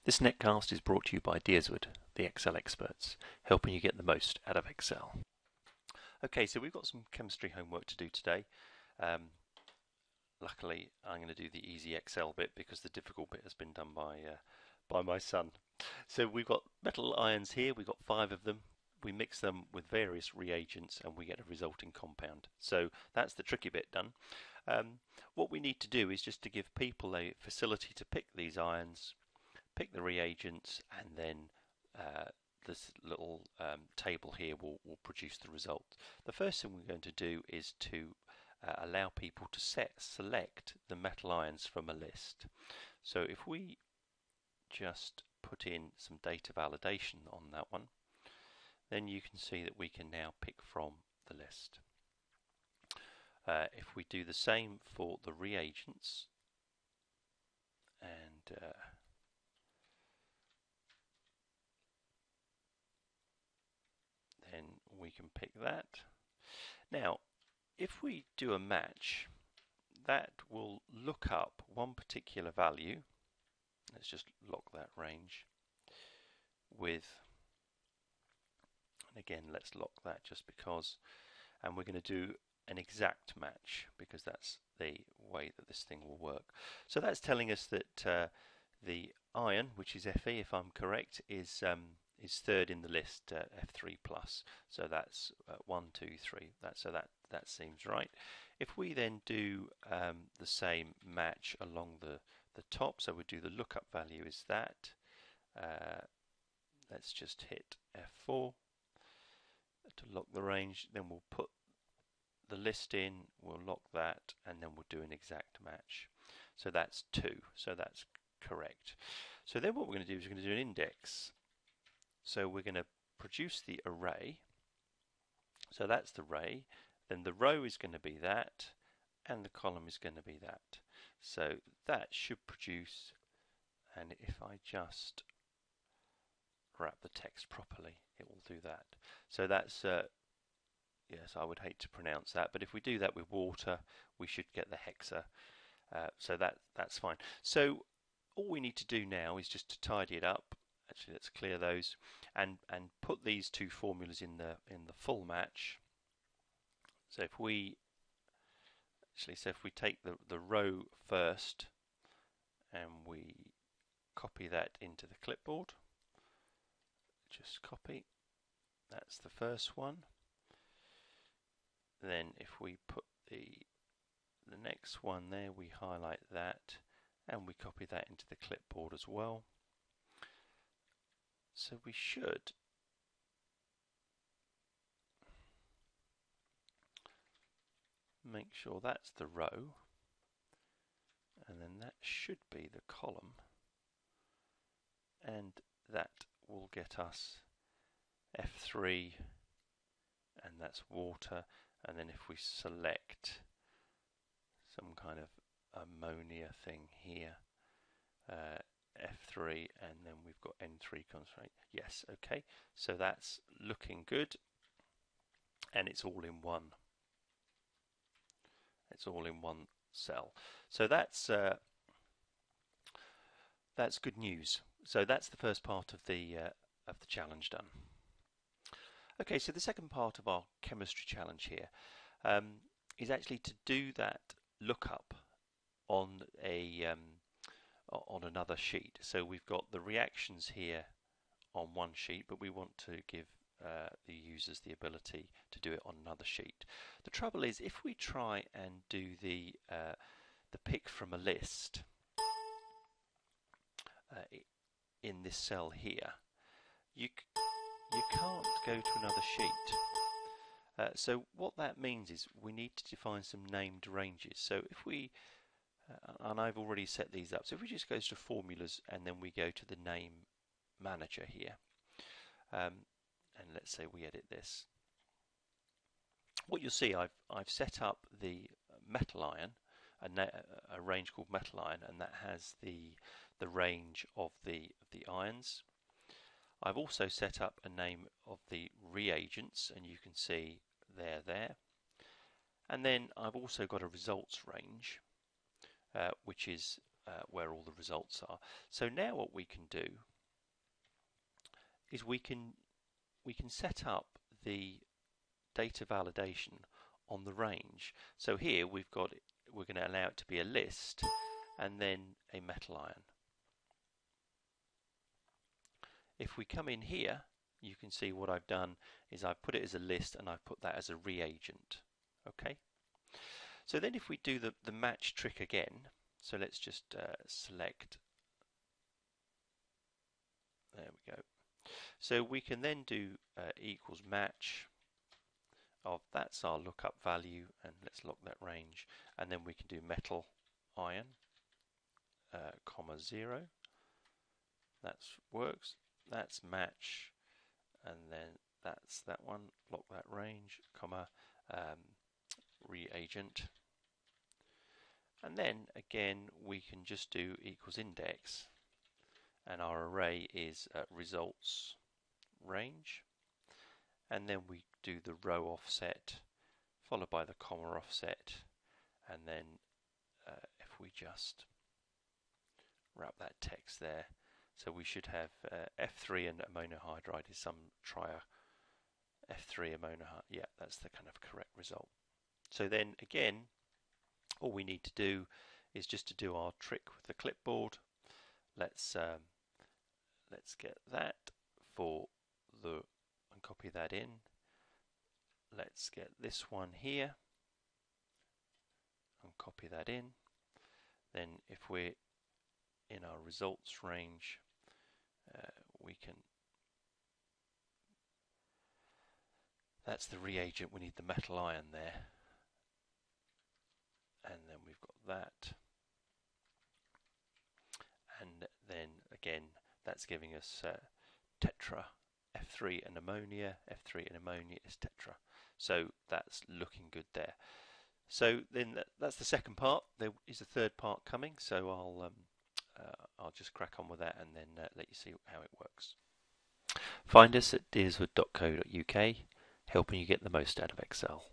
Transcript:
This netcast is brought to you by Deerswood, the Excel experts, helping you get the most out of Excel. Okay, so we've got some chemistry homework to do today. Luckily, I'm going to do the easy Excel bit because the difficult bit has been done by my son. So we've got metal ions here. We've got 5 of them. We mix them with various reagents and we get a resulting compound. So that's the tricky bit done. What we need to do is just to give people a facility to pick these ions, pick the reagents, and then this little table here will produce the result. The first thing we're going to do is to allow people to select the metal ions from a list. So if we just put in some data validation on that one, then you can see that we can now pick from the list. If we do the same for the reagents, and then we can pick that. Now, if we do a match, that will look up one particular value. Let's just lock that range with, and again, let's lock that just because, and we're going to do an exact match because that's the way that this thing will work. So that's telling us that the ion, which is Fe, if I'm correct, is third in the list, F3 plus. So that's 1, 2, 3. That seems right. If we then do the same match along the top, so we do the lookup value is that. Let's just hit F4 to lock the range. Then we'll put the list in, we'll lock that, and then we'll do an exact match. So that's 2. So that's correct. So then what we're going to do is we're going to do an index. So we're going to produce the array. So that's the array. Then the row is going to be that, and the column is going to be that. So that should produce, and if I just wrap the text properly, it will do that. So that's, yes, I would hate to pronounce that, but if we do that with water, we should get the hexa. So that's fine. So all we need to do now is just to tidy it up. Actually, let's clear those and put these two formulas in the full match. So if we take the row first and we copy that into the clipboard, just copy, that's the first one. Then if we put the next one there, we highlight that and we copy that into the clipboard as well. So we should make sure that's the row, and then that should be the column, and that will get us F3, and that's water. And then if we select some kind of ammonia thing here, F3, and then we've got N3 concentrate. Yes, okay. So that's looking good, and it's all in one. It's all in one cell. So that's good news. So that's the first part of the challenge done. Okay, so the second part of our chemistry challenge here is actually to do that lookup on another sheet. So we've got the reactions here on one sheet, but we want to give the users the ability to do it on another sheet. The trouble is, if we try and do the pick from a list in this cell here, you can't go to another sheet. So what that means is we need to define some named ranges. So if we, and I've already set these up, so if we just go to formulas and then we go to the name manager here, and let's say we edit this, what you'll see, I've set up the metal ion, a range called metal ion, and that has the range of the ions. I've also set up a name of the reagents, and you can see they're there. And then I've also got a results range, which is where all the results are. So now what we can do is we can set up the data validation on the range. So here we're going to allow it to be a list and then a metal ion. If we come in here, you can see what I've done is I've put it as a list and I've put that as a reagent. Okay. So then if we do the match trick again, so let's just select, there we go. So we can then do equals match of, that's our lookup value, and let's lock that range, and then we can do metal ion, comma 0, that works, that's match, and then that's that one, lock that range, comma reagent. And then again we can just do equals index, and our array is results range, and then we do the row offset followed by the comma offset, and then if we just wrap that text there, so we should have F3 and ammono hydride is some F3 ammono hydride. Yeah, that's the kind of correct result. So then again, all we need to do is just to do our trick with the clipboard. Let's get that for the, and copy that in. Let's get this one here and copy that in. Then if we're in our results range, we can, that's the reagent, we need the metal ion there, and then we've got that, and then again that's giving us tetra, F3 and ammonia, F3 and ammonia is tetra, so that's looking good there. So then that's the second part. There is a third part coming, so I'll just crack on with that and then let you see how it works. Find us at dearswood.co.uk, helping you get the most out of Excel.